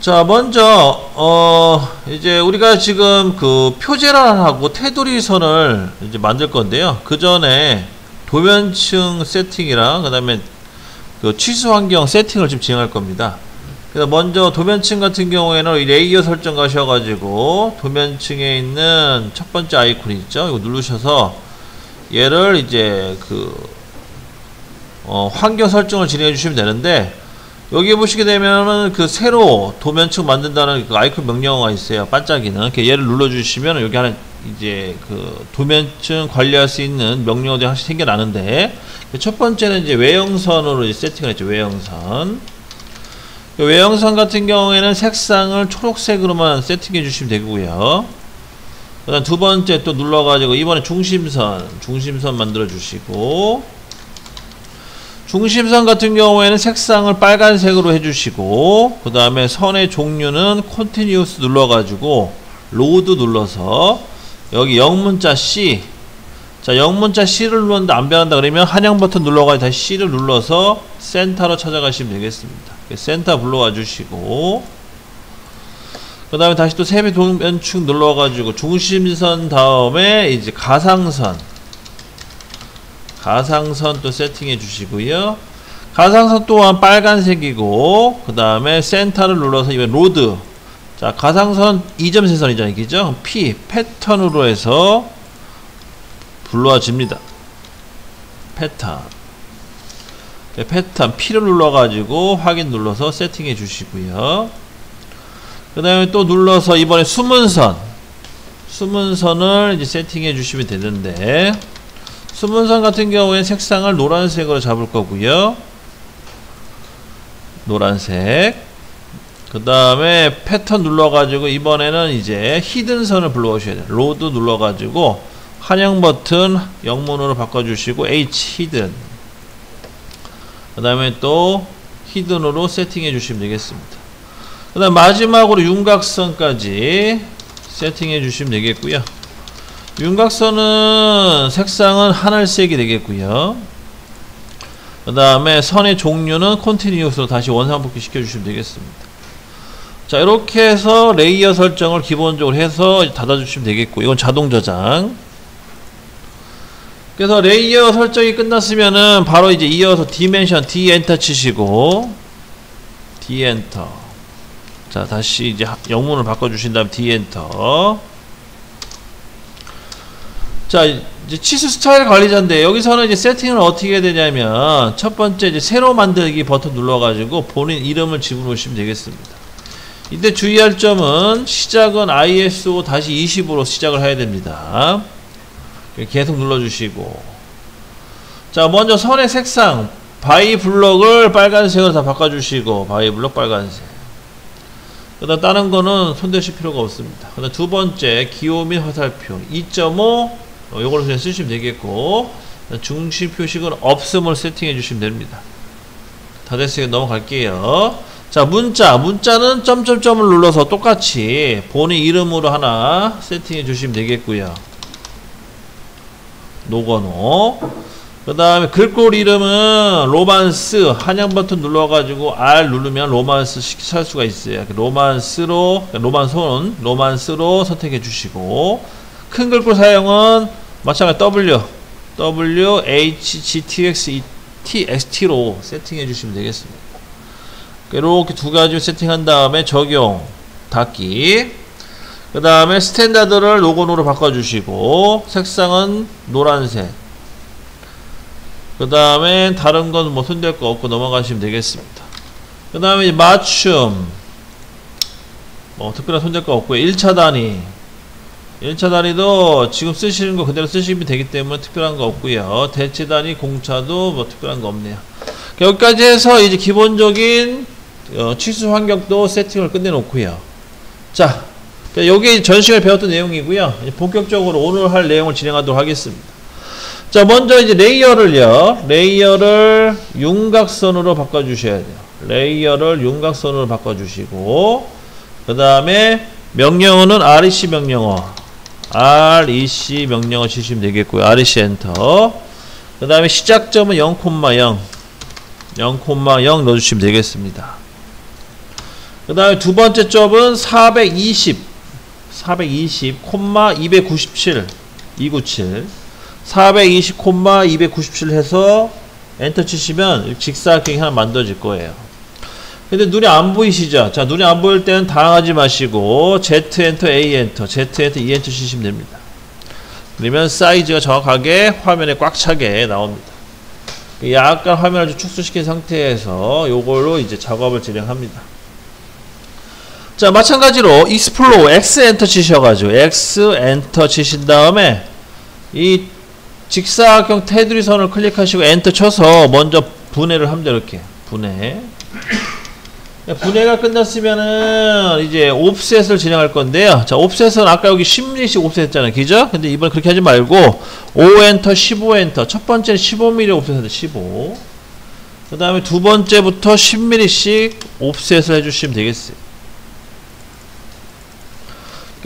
자, 먼저 이제 우리가 지금 그 표제란하고 테두리 선을 이제 만들 건데요. 그 전에 도면층 세팅이랑 그다음에 그 치수 환경 세팅을 지금 진행할 겁니다. 그래서 먼저 도면층 같은 경우에는 이 레이어 설정 가셔가지고 도면층에 있는 첫 번째 아이콘 있죠? 이거 누르셔서 얘를 이제 그 환경 설정을 진행해 주시면 되는데, 여기 보시게 되면은 그 새로 도면층 만든다는 그 아이콘 명령어가 있어요. 반짝이는. 이렇게 얘를 눌러주시면 여기 하나 이제 그 도면층 관리할 수 있는 명령어들이 하나씩 생겨나는데, 첫 번째는 이제 외형선으로 이제 세팅을 했죠. 외형선. 외형선 같은 경우에는 색상을 초록색으로만 세팅해 주시면 되고요. 그 다음 두 번째 또 눌러가지고 이번에 중심선 만들어 주시고, 중심선 같은 경우에는 색상을 빨간색으로 해주시고, 그 다음에 선의 종류는 Continuous 눌러가지고 로드 눌러서 여기 영문자 C, 자 영문자 C를 눌렀는데 안 변한다 그러면 한영 버튼 눌러가지고 다시 C를 눌러서 센터로 찾아가시면 되겠습니다. 센터 불러와 주시고, 그 다음에 다시 또 세배 도면축 눌러가지고 중심선 다음에 이제 가상선 또 세팅해 주시고요. 가상선 또한 빨간색이고, 그 다음에 센터를 눌러서 이번 로드, 자 가상선 2점 세선이잖아요, 그죠? P 패턴으로 해서 불러줍니다. 패턴 P를 눌러가지고 확인 눌러서 세팅해 주시고요. 그 다음에 또 눌러서 이번에 숨은선을 이제 세팅해 주시면 되는데, 숨은선 같은 경우에 색상을 노란색으로 잡을 거고요. 노란색. 그 다음에 패턴 눌러가지고 이번에는 이제 히든선을 불러오셔야 돼요. 로드 눌러가지고 한영 버튼 영문으로 바꿔주시고 H 히든. 그 다음에 또 히든으로 세팅해 주시면 되겠습니다. 그 다음 마지막으로 윤곽선까지 세팅해 주시면 되겠고요. 윤곽선은 색상은 하늘색이 되겠고요. 그 다음에 선의 종류는 컨티뉴스로 다시 원상복귀 시켜주시면 되겠습니다. 자, 이렇게 해서 레이어 설정을 기본적으로 해서 닫아주시면 되겠고, 이건 자동 저장. 그래서 레이어 설정이 끝났으면은 바로 이제 이어서 디멘션 D 엔터 치시고, D 엔터. 자, 다시 이제 영문을 바꿔주신 다음 D 엔터. 자, 이제 치수 스타일 관리자인데, 여기서는 이제 세팅을 어떻게 해야 되냐면, 첫 번째 이제 새로 만들기 버튼 눌러가지고 본인 이름을 집어넣으시면 되겠습니다. 이때 주의할 점은 시작은 ISO-20으로 시작을 해야 됩니다. 계속 눌러주시고, 자 먼저 선의 색상 바이 블럭을 빨간색으로 다 바꿔주시고, 바이 블럭 빨간색. 그 다음 다른 거는 손대실 필요가 없습니다. 그 다음 두 번째 기호 및 화살표 2.5 요거를 그냥 쓰시면 되겠고, 중심 표식은 없음을 세팅해 주시면 됩니다. 다 됐으니까 넘어갈게요. 자, 문자는 점점점을 눌러서 똑같이 본인 이름으로 하나 세팅해 주시면 되겠고요. 노건호. 그 다음에 글꼴 이름은 로만스, 한영 버튼 눌러가지고 R 누르면 로만스 할 수가 있어요. 로만스로 선택해 주시고, 큰 글꼴 사용은 마찬가지 WHGTXT로 세팅해 주시면 되겠습니다. 이렇게 두 가지 세팅한 다음에 적용, 닫기. 그 다음에 스탠다드를 노건으로 바꿔주시고, 색상은 노란색. 그 다음에 다른 건 뭐 손댈 거 없고 넘어가시면 되겠습니다. 그 다음에 맞춤, 뭐 특별한 손댈 거 없고요. 1차 단위도 지금 쓰시는 거 그대로 쓰시면 되기 때문에 특별한 거 없고요. 대체 단위 공차도 뭐 특별한 거 없네요. 여기까지 해서 이제 기본적인 치수 환경도 세팅을 끝내 놓고요. 자, 여기 전 시간에 배웠던 내용이고요. 이제 본격적으로 오늘 할 내용을 진행하도록 하겠습니다. 자, 먼저 이제 레이어를 윤곽선으로 바꿔주셔야 돼요. 레이어를 윤곽선으로 바꿔주시고, 그 다음에 명령어는 REC 명령어 치시면 되겠고요. REC 엔터. 그 다음에 시작점은 0,0 넣어주시면 되겠습니다. 그 다음에 두 번째 점은 420, 297, 297, 420, 297 해서 엔터 치시면 직사각형이 하나 만들어질 거예요. 근데 눈이 안 보이시죠? 자, 눈이 안 보일 때는 당황하지 마시고 Z 엔터, A 엔터, Z 엔터, E 엔터 치시면 됩니다. 그러면 사이즈가 정확하게 화면에 꽉 차게 나옵니다. 약간 화면을 좀 축소시킨 상태에서 요걸로 이제 작업을 진행합니다. 자, 마찬가지로 익스플로어 X 엔터 치셔가지고 X 엔터 치신 다음에 이 직사각형 테두리 선을 클릭하시고 엔터 쳐서 먼저 분해를 합니다. 이렇게 분해. 분해가 끝났으면은 이제 옵셋을 진행할 건데요. 자, 옵셋은 아까 여기 10mm씩 옵셋 했잖아요. 그죠? 근데 이번에 그렇게 하지 말고 5엔터, 15엔터. 첫 번째는 15mm 옵셋을 15. 그 다음에 두 번째부터 10mm씩 옵셋을 해주시면 되겠어요.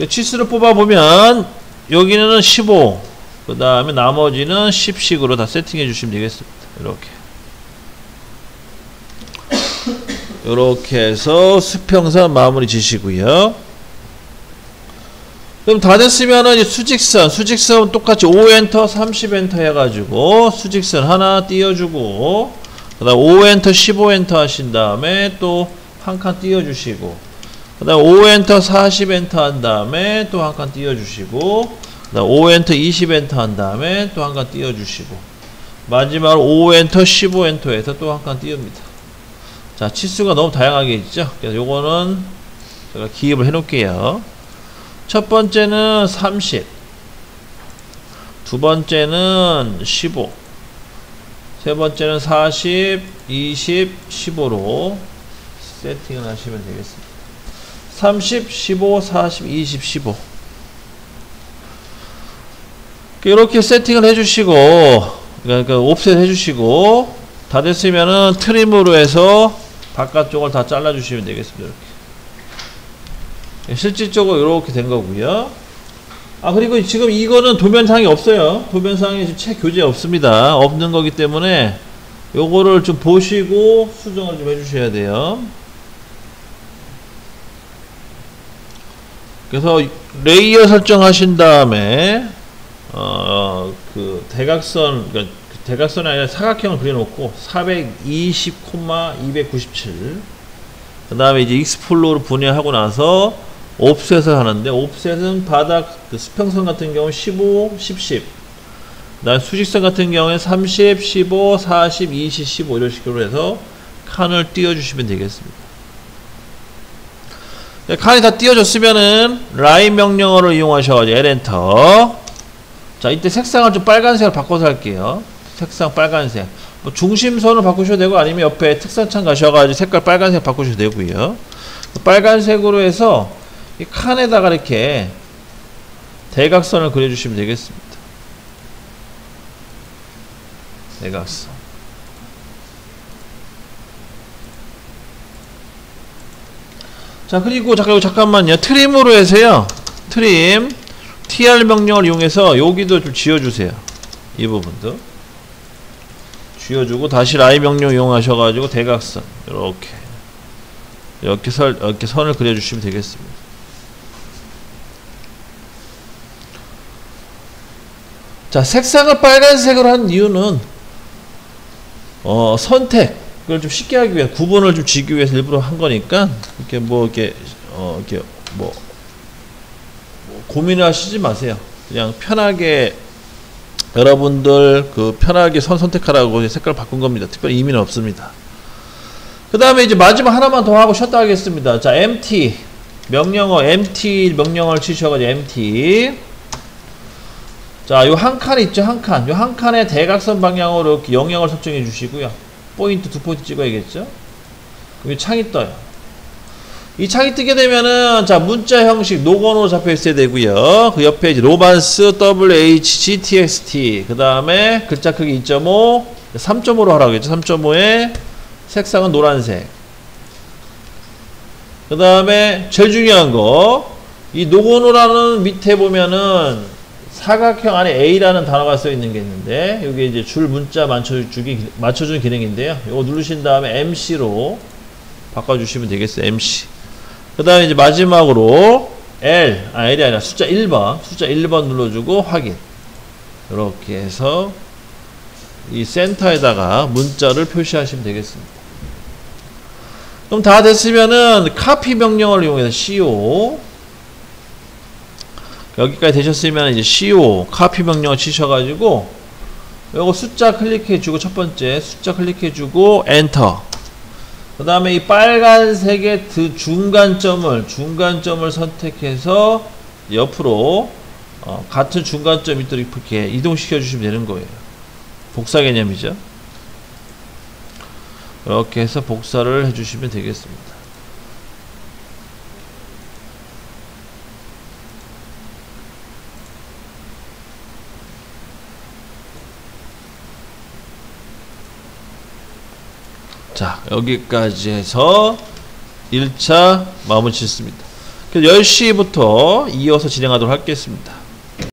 치수를 뽑아보면 여기는 15, 그 다음에 나머지는 10씩으로 다 세팅해 주시면 되겠습니다. 이렇게 해서 수평선 마무리 지시고요. 그럼 다 됐으면은 이제 수직선 똑같이 5엔터, 30엔터 해가지고 수직선 하나 띄워주고, 그 다음 5엔터, 15엔터 하신 다음에 또 한 칸 띄워주시고, 그 다음 5엔터 40엔터 한 다음에 또 한 칸 띄워주시고, 그 다음 5엔터 20엔터 한 다음에 또 한 칸 띄워주시고, 마지막으로 5엔터 15엔터 해서 또 한 칸 띄웁니다. 자, 치수가 너무 다양하게 있죠. 그래서 요거는 제가 기입을 해 놓을게요. 첫 번째는 30, 두 번째는 15, 세 번째는 40, 20, 15로 세팅을 하시면 되겠습니다. 30, 15, 40, 20, 15 이렇게 세팅을 해주시고, 그러니까 옵셋 해주시고 다 됐으면은 트림으로 해서 바깥쪽을 다 잘라주시면 되겠습니다. 이렇게 실질적으로 이렇게 된 거고요. 아, 그리고 지금 이거는 도면상이 없어요. 도면상이 지금 책 교재 없습니다. 없는 거기 때문에 요거를 좀 보시고 수정을 좀 해주셔야 돼요. 그래서 레이어 설정하신 다음에 그 대각선, 그러니까 대각선이 아니라 사각형을 그려놓고 420, 297, 그 다음에 이제 익스플로어로 분해하고 나서 옵셋을 하는데, 옵셋은 바닥 그 수평선 같은 경우는 15, 10, 10, 그 다음에 수직선 같은 경우에 30, 15, 40, 20, 15 이런 식으로 해서 칸을 띄워주시면 되겠습니다. 칸이 다 띄워졌으면은 라인 명령어를 이용하셔가지고 L 엔터. 자, 이때 색상을 좀 빨간색으로 바꿔서 할게요. 색상 빨간색. 뭐 중심선을 바꾸셔도 되고, 아니면 옆에 특성창 가셔가지고 색깔 빨간색 바꾸셔도 되고요. 빨간색으로 해서 이 칸에다가 이렇게 대각선을 그려주시면 되겠습니다. 대각선. 자, 그리고 잠깐만요. 트림으로 해서요. 트림 TR 명령을 이용해서 여기도 좀 지워주세요. 이 부분도 지워주고, 다시 라인 명령 이용하셔가지고 대각선 이렇게 선을 그려주시면 되겠습니다. 자, 색상을 빨간색으로 한 이유는 선택을 좀 쉽게 하기 위해, 구분을 좀 지기 위해서 일부러 한 거니까, 이렇게 고민을 하시지 마세요. 그냥 편하게 여러분들 편하게 선 선택하라고 색깔 바꾼 겁니다. 특별히 의미는 없습니다. 그 다음에 이제 마지막 하나만 더 하고 쉬었다 하겠습니다. 자, MT 명령어, MT 명령어를 치셔가지고 MT. 자, 요 한 칸 있죠, 한 칸. 요 한 칸에 대각선 방향으로 이렇게 영역을 설정해 주시고요. 포인트 2포인트 찍어야겠죠? 그럼 창이 떠요. 이 창이 뜨게 되면은, 자, 문자 형식 노건으로 잡혀 있어야 되고요. 그 옆에 이제 로만스 WHGTXT, 그 다음에 글자 크기 2.5, 3.5로 하라고 했죠. 3.5에 색상은 노란색. 그 다음에 제일 중요한 거, 이 노건호라는 밑에 보면은 사각형 안에 A라는 단어가 써 있는 게 있는데, 여기 이제 줄 문자 맞춰주는 기능인데요. 이거 누르신 다음에 MC로 바꿔주시면 되겠어요. MC. 그 다음에 이제 마지막으로 L이 아니라 숫자 1번 눌러주고 확인. 이렇게 해서 이 센터에다가 문자를 표시하시면 되겠습니다. 그럼 다 됐으면은 카피 명령을 이용해서 CO 여기까지 되셨으면 이제 CO 카피 명령을 치셔가지고 요거 숫자 클릭해주고 첫 번째 숫자 클릭해주고 엔터. 그 다음에 이 빨간색의 중간점을 선택해서 옆으로 같은 중간점 있도록 이렇게 이동시켜 주시면 되는 거예요. 복사 개념이죠. 이렇게 해서 복사를 해주시면 되겠습니다. 자, 여기까지 해서 1차 마무리 짓습니다. 그래서 10시부터 이어서 진행하도록 하겠습니다.